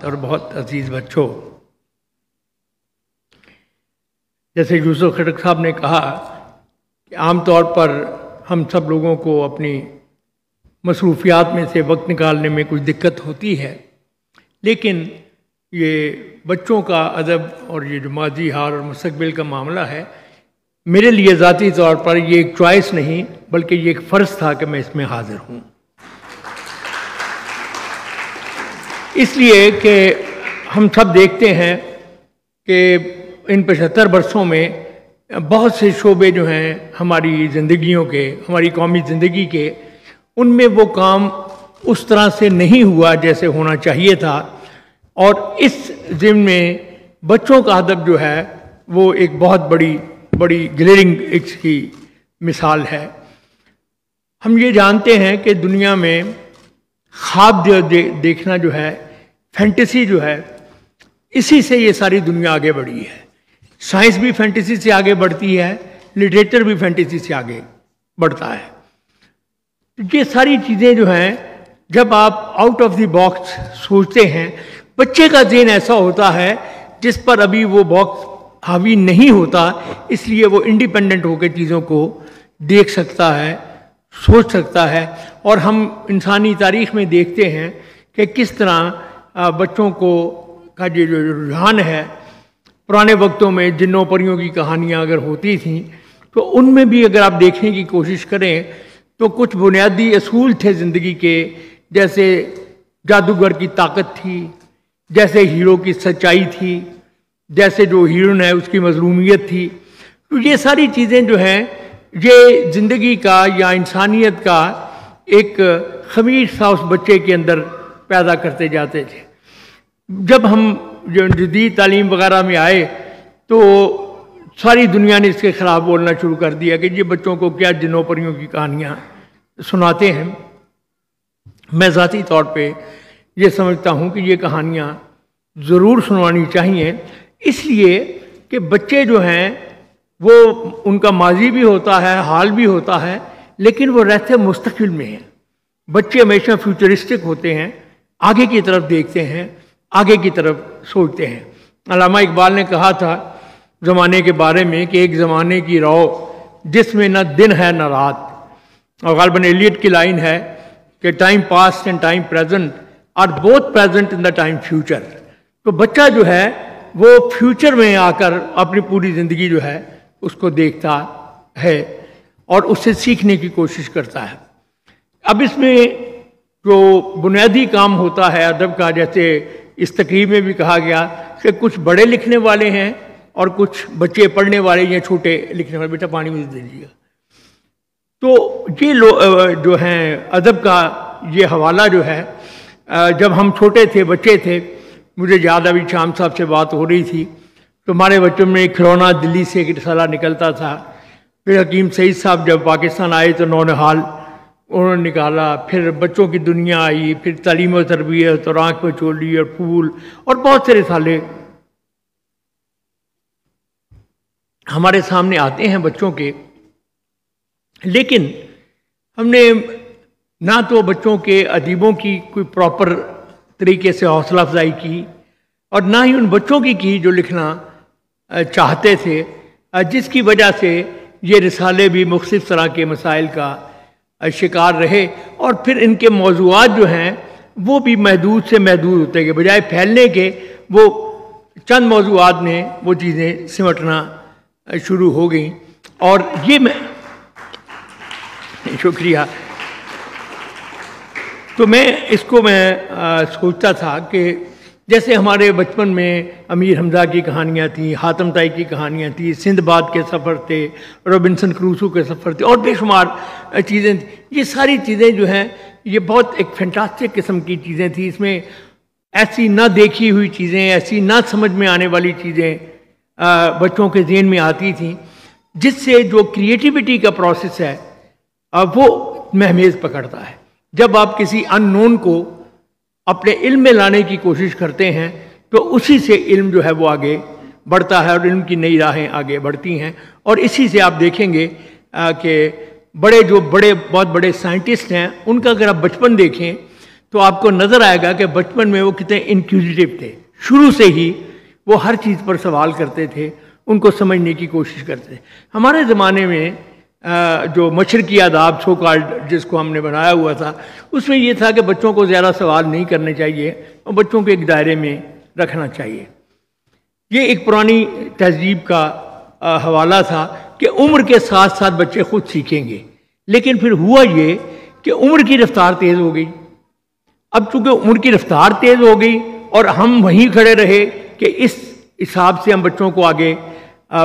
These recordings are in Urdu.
اور بہت عزیز بچوں، جیسے یوسف خٹک صاحب نے کہا کہ عام طور پر ہم سب لوگوں کو اپنی مصروفیات میں سے وقت نکالنے میں کچھ دقت ہوتی ہے، لیکن یہ بچوں کا ادب اور یہ جو ماضی، حال اور مستقبل کا معاملہ ہے، میرے لیے ذاتی طور پر یہ ایک چوائس نہیں بلکہ یہ ایک فرض تھا کہ میں اس میں حاضر ہوں، اس لیے کہ ہم سب دیکھتے ہیں کہ ان 75 برسوں میں بہت سے شعبے جو ہیں ہماری زندگیوں کے، ہماری قومی زندگی کے، ان میں وہ کام اس طرح سے نہیں ہوا جیسے ہونا چاہیے تھا، اور اس ضمن میں بچوں کا ادب جو ہے وہ ایک بہت بڑی گلیئرنگ اس کی مثال ہے۔ ہم یہ جانتے ہیں کہ دنیا میں خواب دیکھنا جو ہے، فینٹیسی جو ہے، اسی سے یہ ساری دنیا آگے بڑھی ہے۔ سائنس بھی فینٹیسی سے آگے بڑھتی ہے، لٹریچر بھی فینٹیسی سے آگے بڑھتا ہے۔ یہ ساری چیزیں جو ہیں، جب آپ آؤٹ آف دی باکس سوچتے ہیں، بچے کا ذہن ایسا ہوتا ہے جس پر ابھی وہ باکس حاوی نہیں ہوتا، اس لیے وہ انڈیپینڈنٹ ہو کے چیزوں کو دیکھ سکتا ہے، سوچ سکتا ہے۔ اور ہم انسانی تاریخ میں دیکھتے ہیں کہ کس طرح بچوں کا جو رجحان ہے، پرانے وقتوں میں جنوں پریوں کی کہانیاں اگر ہوتی تھیں تو ان میں بھی اگر آپ دیکھنے کی کوشش کریں تو کچھ بنیادی اصول تھے زندگی کے، جیسے جادوگر کی طاقت تھی، جیسے ہیرو کی سچائی تھی، جیسے جو ہیروئن ہے اس کی مظلومیت تھی۔ تو یہ ساری چیزیں جو ہیں یہ زندگی کا یا انسانیت کا ایک خمیر سا اس بچے کے اندر پیدا کرتے جاتے تھے۔ جب ہم جو جدید تعلیم وغیرہ میں آئے تو ساری دنیا نے اس کے خلاف بولنا شروع کر دیا کہ یہ بچوں کو کیا جنوں پریوں کی کہانیاں سناتے ہیں۔ میں ذاتی طور پہ یہ سمجھتا ہوں کہ یہ کہانیاں ضرور سنوانی چاہیے، اس لیے کہ بچے جو ہیں وہ ان کا ماضی بھی ہوتا ہے، حال بھی ہوتا ہے، لیکن وہ رہتے مستقبل میں ہیں۔ بچے ہمیشہ فیوچرسٹک ہوتے ہیں، آگے کی طرف دیکھتے ہیں، آگے کی طرف سوچتے ہیں۔ علامہ اقبال نے کہا تھا زمانے کے بارے میں کہ ایک زمانے کی رو جس میں نہ دن ہے نہ رات، اور غالباً ایلیٹ کی لائن ہے کہ time past and time present are both present in the time future. تو بچہ جو ہے وہ فیوچر میں آ کر اپنی پوری زندگی جو ہے اس کو دیکھتا ہے اور اس سے سیکھنے کی کوشش کرتا ہے۔ اب اس میں جو بنیادی کام ہوتا ہے ادب کا، جیسے اس تقریب میں بھی کہا گیا کہ کچھ بڑے لکھنے والے ہیں اور کچھ بچے پڑھنے والے یا چھوٹے لکھنے والے۔ بیٹا پانی مجھے دے دیجیے گا۔ تو یہ جو ہیں ادب کا یہ حوالہ جو ہے، جب ہم چھوٹے تھے، بچے تھے، مجھے یاد ابھی شام صاحب سے بات ہو رہی تھی تو ہمارے بچوں میں ایک کھلونا دلی سے ایک رسالہ نکلتا تھا۔ پھر حکیم سعید صاحب جب پاکستان آئے تو نونہال انہوں نے نکالا، پھر بچوں کی دنیا آئی، پھر تعلیم و تربیت اور آنکھ میں چولی اور پھول اور بہت سے رسالے ہمارے سامنے آتے ہیں بچوں کے۔ لیکن ہم نے نہ تو بچوں کے ادیبوں کی کوئی پراپر طریقے سے حوصلہ افزائی کی اور نہ ہی ان بچوں کی جو لکھنا چاہتے تھے، جس کی وجہ سے یہ رسالے بھی مختلف طرح کے مسائل کا شکار رہے، اور پھر ان کے موضوعات جو ہیں وہ بھی محدود سے محدود ہوتے گئے، بجائے پھیلنے کے وہ چند موضوعات میں وہ چیزیں سمٹنا شروع ہو گئیں۔ اور یہ شکریہ۔ تو میں اس کو سوچتا تھا کہ جیسے ہمارے بچپن میں امیر حمزہ کی کہانیاں تھیں، حاتم طائی کی کہانیاں تھیں، سندھ باد کے سفر تھے، رابنسن کروسو کے سفر تھے، اور بے شمار چیزیں تھیں۔ یہ ساری چیزیں جو ہیں یہ بہت ایک فینٹاسٹک قسم کی چیزیں تھیں۔ اس میں ایسی نہ دیکھی ہوئی چیزیں، ایسی نہ سمجھ میں آنے والی چیزیں بچوں کے ذہن میں آتی تھیں، جس سے جو کریٹیوٹی کا پروسیس ہے وہ مہمیز پکڑتا ہے۔ جب آپ کسی ان نون کو اپنے علم میں لانے کی کوشش کرتے ہیں تو اسی سے علم جو ہے وہ آگے بڑھتا ہے اور علم کی نئی راہیں آگے بڑھتی ہیں۔ اور اسی سے آپ دیکھیں گے کہ بہت بڑے سائنٹسٹ ہیں، ان کا اگر آپ بچپن دیکھیں تو آپ کو نظر آئے گا کہ بچپن میں وہ کتنے انکوزیٹو تھے. شروع سے ہی وہ ہر چیز پر سوال کرتے تھے, ان کو سمجھنے کی کوشش کرتے تھے. ہمارے زمانے میں جو مشرقی آداب سو کالڈ جس کو ہم نے بنایا ہوا تھا, اس میں یہ تھا کہ بچوں کو زیادہ سوال نہیں کرنے چاہیے اور بچوں کو ایک دائرے میں رکھنا چاہیے. یہ ایک پرانی تہذیب کا حوالہ تھا کہ عمر کے ساتھ ساتھ بچے خود سیکھیں گے. لیکن پھر ہوا یہ کہ عمر کی رفتار تیز ہو گئی. اب چونکہ عمر کی رفتار تیز ہو گئی اور ہم وہیں کھڑے رہے کہ اس حساب سے ہم بچوں کو آگے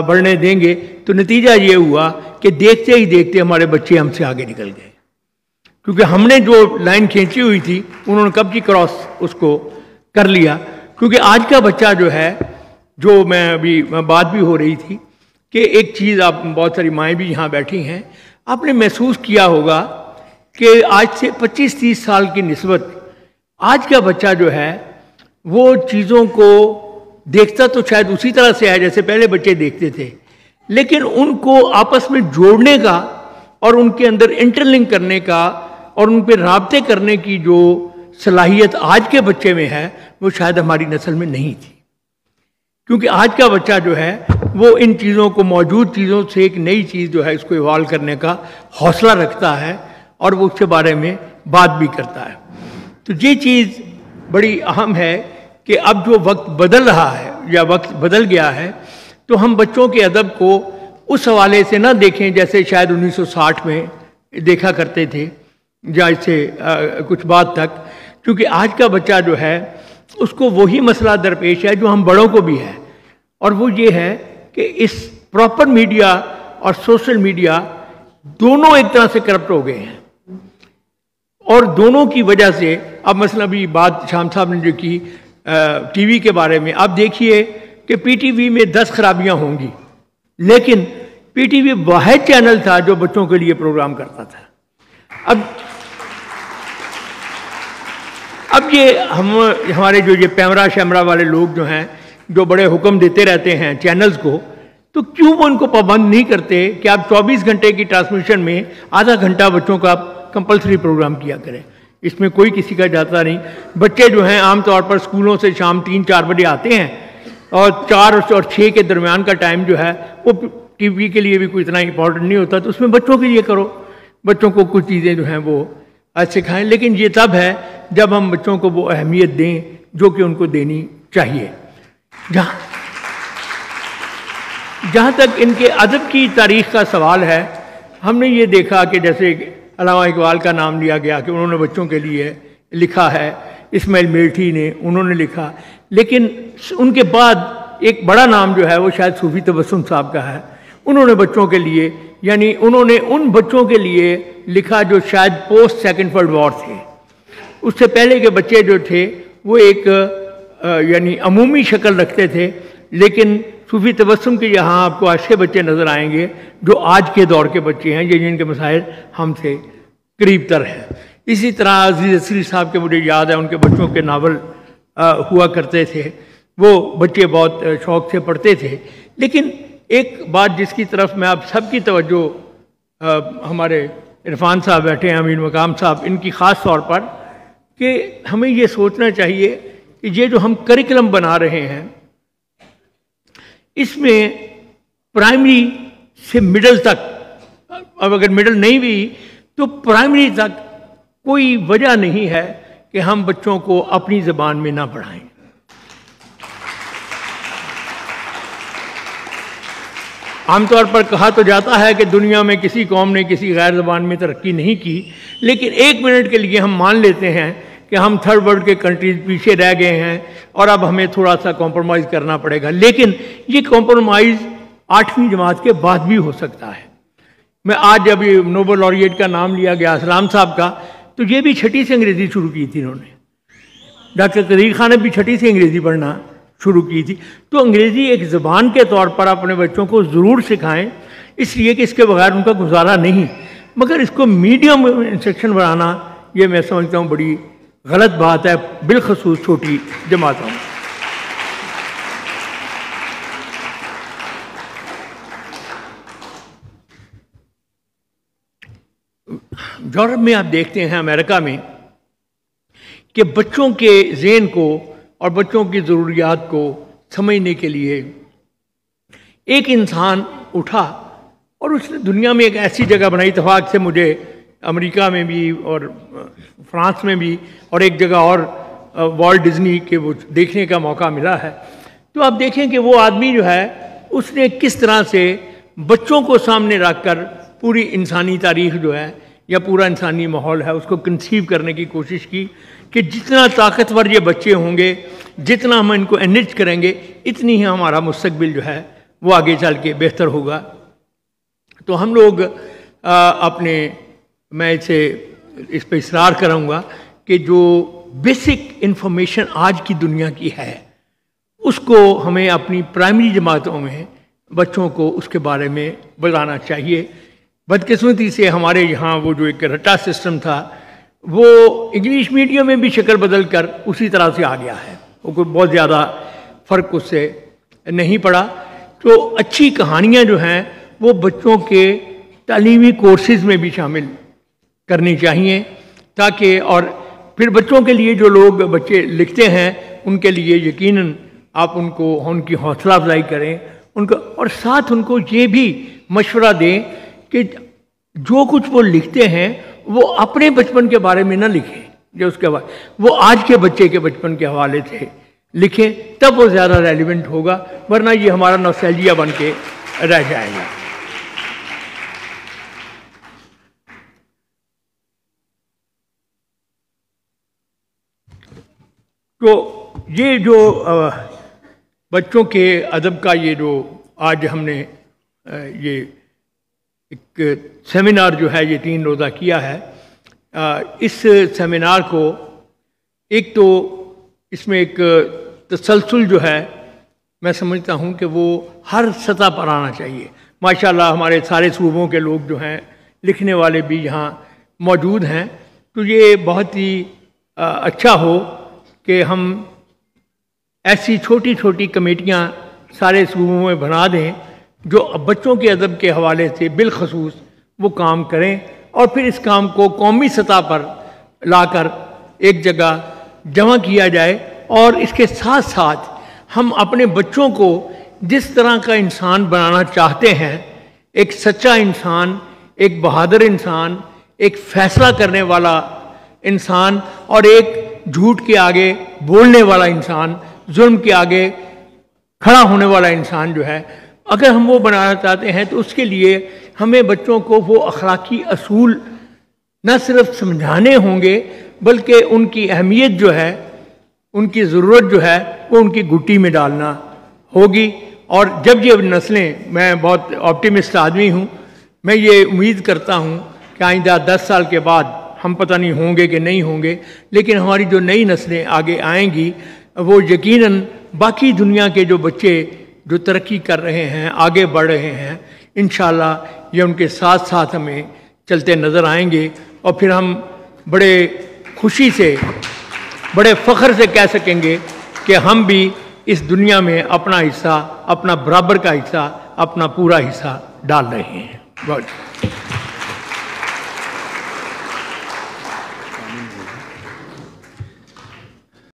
بڑھنے دیں گے, تو نتیجہ یہ ہوا کہ دیکھتے ہی دیکھتے ہمارے بچے ہم سے آگے نکل گئے. کیونکہ ہم نے جو لائن کھینچی ہوئی تھی انہوں نے کب کی کراس اس کو کر لیا. کیونکہ آج کا بچہ جو ہے, جو میں ابھی بات بھی ہو رہی تھی کہ ایک چیز, آپ بہت ساری مائیں بھی یہاں بیٹھی ہیں, آپ نے محسوس کیا ہوگا کہ آج سے 25-30 سال کی نسبت آج کا بچہ جو ہے وہ چیزوں کو دیکھتا تو شاید اسی طرح سے ہے جیسے پہلے بچے دیکھتے تھے, لیکن ان کو آپس میں جوڑنے کا اور ان کے اندر انٹرلنک کرنے کا اور ان پہ رابطے کرنے کی جو صلاحیت آج کے بچے میں ہے وہ شاید ہماری نسل میں نہیں تھی. کیونکہ آج کا بچہ جو ہے وہ ان چیزوں کو, موجود چیزوں سے ایک نئی چیز جو ہے اس کو ایوالو کرنے کا حوصلہ رکھتا ہے اور وہ اس کے بارے میں بات بھی کرتا ہے. تو یہ چیز بڑی اہم ہے کہ اب جو وقت بدل رہا ہے یا وقت بدل گیا ہے, تو ہم بچوں کے ادب کو اس حوالے سے نہ دیکھیں جیسے شاید 1960 میں دیکھا کرتے تھے یا اس سے کچھ بعد تک. کیونکہ آج کا بچہ جو ہے اس کو وہی مسئلہ درپیش ہے جو ہم بڑوں کو بھی ہے, اور وہ یہ ہے کہ اس پراپر میڈیا اور سوشل میڈیا دونوں ایک طرح سے کرپٹ ہو گئے ہیں, اور دونوں کی وجہ سے اب مثلا بھی بات شام صاحب نے جو کی ٹی وی کے بارے میں, آپ دیکھیے کہ پی ٹی وی میں 10 خرابیاں ہوں گی, لیکن پی ٹی وی واحد چینل تھا جو بچوں کے لیے پروگرام کرتا تھا. اب یہ ہمارے جو یہ پیمرا شیمرا والے لوگ جو ہیں جو بڑے حکم دیتے رہتے ہیں چینلز کو, تو کیوں وہ ان کو پابند نہیں کرتے کہ آپ 24 گھنٹے کی ٹرانسمیشن میں آدھا گھنٹہ بچوں کا کمپلسری پروگرام کیا کریں. اس میں کوئی کسی کا جاتا نہیں. بچے جو ہیں عام طور پر اسکولوں سے شام 3-4 بجے آتے ہیں اور 4 اور 6 کے درمیان کا ٹائم جو ہے وہ ٹی وی کے لیے بھی کوئی اتنا امپورٹنٹ نہیں ہوتا, تو اس میں بچوں کے لیے کرو, بچوں کو کچھ چیزیں جو ہیں وہ سکھائیں. لیکن یہ تب ہے جب ہم بچوں کو وہ اہمیت دیں جو کہ ان کو دینی چاہیے. جہاں تک ان کے ادب کی تاریخ کا سوال ہے, ہم نے یہ دیکھا کہ جیسے علامہ اقبال کا نام لیا گیا کہ انہوں نے بچوں کے لیے لکھا ہے, اسماعیل میرٹھی نے انہوں نے لکھا, لیکن ان کے بعد ایک بڑا نام جو ہے وہ شاید صوفی تبسم صاحب کا ہے. انہوں نے بچوں کے لیے, یعنی انہوں نے ان بچوں کے لیے لکھا جو شاید پوسٹ سیکنڈ ورلڈ وار تھے. اس سے پہلے کے بچے جو تھے وہ ایک یعنی عمومی شکل رکھتے تھے, لیکن صوفی تبسم کے یہاں آپ کو ایسے بچے نظر آئیں گے جو آج کے دور کے بچے ہیں, جن کے مسائل ہم سے قریب تر ہیں. اسی طرح عزیز اصری صاحب کے مجھے یاد ہے ان کے بچوں کے ناول ہوا کرتے تھے, وہ بچے بہت شوق سے پڑھتے تھے. لیکن ایک بات جس کی طرف میں آپ سب کی توجہ, ہمارے عرفان صاحب بیٹھے ہیں, امین مقام صاحب, ان کی خاص طور پر, کہ ہمیں یہ سوچنا چاہیے کہ یہ جو ہم کریکلم بنا رہے ہیں اس میں پرائمری سے مڈل تک, اب اگر مڈل نہیں بھی تو پرائمری تک کوئی وجہ نہیں ہے کہ ہم بچوں کو اپنی زبان میں نہ پڑھائیں. عام طور پر کہا تو جاتا ہے کہ دنیا میں کسی قوم نے کسی غیر زبان میں ترقی نہیں کی, لیکن 1 منٹ کے لیے ہم مان لیتے ہیں کہ ہم تھرڈ ورلڈ کے کنٹریز پیچھے رہ گئے ہیں اور اب ہمیں تھوڑا سا کمپرومائز کرنا پڑے گا. لیکن یہ کمپرومائز 8ویں جماعت کے بعد بھی ہو سکتا ہے. میں آج جب یہ نوبل laureate کا نام لیا گیا اسلام صاحب کا, تو یہ بھی 6ٹھی سے انگریزی شروع کی تھی انہوں نے. ڈاکٹر قدیر خان نے بھی 6ٹھی سے انگریزی پڑھنا شروع کی تھی. تو انگریزی ایک زبان کے طور پر اپنے بچوں کو ضرور سکھائیں, اس لیے کہ اس کے بغیر ان کا گزارا نہیں. مگر اس کو میڈیم انسٹرکشن بنانا یہ میں سمجھتا ہوں بڑی غلط بات ہے, بالخصوص چھوٹی جماعتوں میں. یورپ میں آپ دیکھتے ہیں, امریکہ میں کہ بچوں کے ذہن کو اور بچوں کی ضروریات کو سمجھنے کے لیے ایک انسان اٹھا اور اس نے دنیا میں ایک ایسی جگہ بنائی. اتفاق سے مجھے امریکہ میں بھی اور فرانس میں بھی اور ایک جگہ اور والٹ ڈزنی کے وہ دیکھنے کا موقع ملا ہے. تو آپ دیکھیں کہ وہ آدمی جو ہے اس نے کس طرح سے بچوں کو سامنے رکھ کر پوری انسانی تاریخ جو ہے یا پورا انسانی ماحول ہے اس کو کنسیو کرنے کی کوشش کی کہ جتنا طاقتور یہ بچے ہوں گے، جتنا ہم ان کو انرچ کریں گے، اتنی ہی ہمارا مستقبل جو ہے وہ آگے چل کے بہتر ہوگا. تو ہم لوگ میں اس پہ اصرار کروں گا کہ جو بیسک انفارمیشن آج کی دنیا کی ہے اس کو ہمیں اپنی پرائمری جماعتوں میں بچوں کو اس کے بارے میں بتانا چاہیے. بدقسمتی سے ہمارے یہاں وہ جو ایک رٹا سسٹم تھا وہ انگلش میڈیم میں بھی شکل بدل کر اسی طرح سے آ گیا ہے، وہ کوئی بہت زیادہ فرق اس سے نہیں پڑا. تو اچھی کہانیاں جو ہیں وہ بچوں کے تعلیمی کورسز میں بھی شامل کرنی چاہیے تاکہ، اور پھر بچوں کے لیے جو لوگ بچے لکھتے ہیں ان کے لیے یقیناً آپ ان کی حوصلہ افزائی کریں ان کو، اور ساتھ ان کو یہ بھی مشورہ دیں کہ جو کچھ وہ لکھتے ہیں وہ اپنے بچپن کے بارے میں نہ لکھیں، جو اس کے بعد وہ آج کے بچے کے بچپن کے حوالے سے لکھیں، تب وہ زیادہ ریلیونٹ ہوگا، ورنہ یہ ہمارا نوسٹیلجیا بن کے رہ جائے گا. تو یہ جو بچوں کے ادب کا یہ جو آج ہم نے یہ ایک سیمینار جو ہے یہ 3 روزہ کیا ہے، اس سیمینار کو ایک تو اس میں ایک تسلسل جو ہے میں سمجھتا ہوں کہ وہ ہر سطح پر آنا چاہیے. ماشاءاللہ ہمارے سارے صوبوں کے لوگ جو ہیں لکھنے والے بھی یہاں موجود ہیں، تو یہ بہت ہی اچھا ہو کہ ہم ایسی چھوٹی چھوٹی کمیٹیاں سارے صوبوں میں بنا دیں جو بچوں کے ادب کے حوالے سے بالخصوص وہ کام کریں، اور پھر اس کام کو قومی سطح پر لا کر ایک جگہ جمع کیا جائے. اور اس کے ساتھ ساتھ ہم اپنے بچوں کو جس طرح کا انسان بنانا چاہتے ہیں، ایک سچا انسان، ایک بہادر انسان، ایک فیصلہ کرنے والا انسان، اور ایک جھوٹ کے آگے بولنے والا انسان، ظلم کے آگے کھڑا ہونے والا انسان جو ہے، اگر ہم وہ بنانا چاہتے ہیں تو اس کے لیے ہمیں بچوں کو وہ اخلاقی اصول نہ صرف سمجھانے ہوں گے بلکہ ان کی اہمیت جو ہے، ان کی ضرورت جو ہے وہ ان کی گٹی میں ڈالنا ہوگی. اور جب یہ نسلیں، میں بہت آپٹیمسٹ آدمی ہوں، میں یہ امید کرتا ہوں کہ آئندہ 10 سال کے بعد ہم پتہ نہیں ہوں گے کہ نہیں ہوں گے، لیکن ہماری جو نئی نسلیں آگے آئیں گی وہ یقیناً باقی دنیا کے جو بچے جو ترقی کر رہے ہیں، آگے بڑھ رہے ہیں، انشاءاللہ یہ ان کے ساتھ ساتھ ہمیں چلتے نظر آئیں گے، اور پھر ہم بڑے خوشی سے، بڑے فخر سے کہہ سکیں گے کہ ہم بھی اس دنیا میں اپنا حصہ، اپنا برابر کا حصہ، اپنا پورا حصہ ڈال رہے ہیں. بہت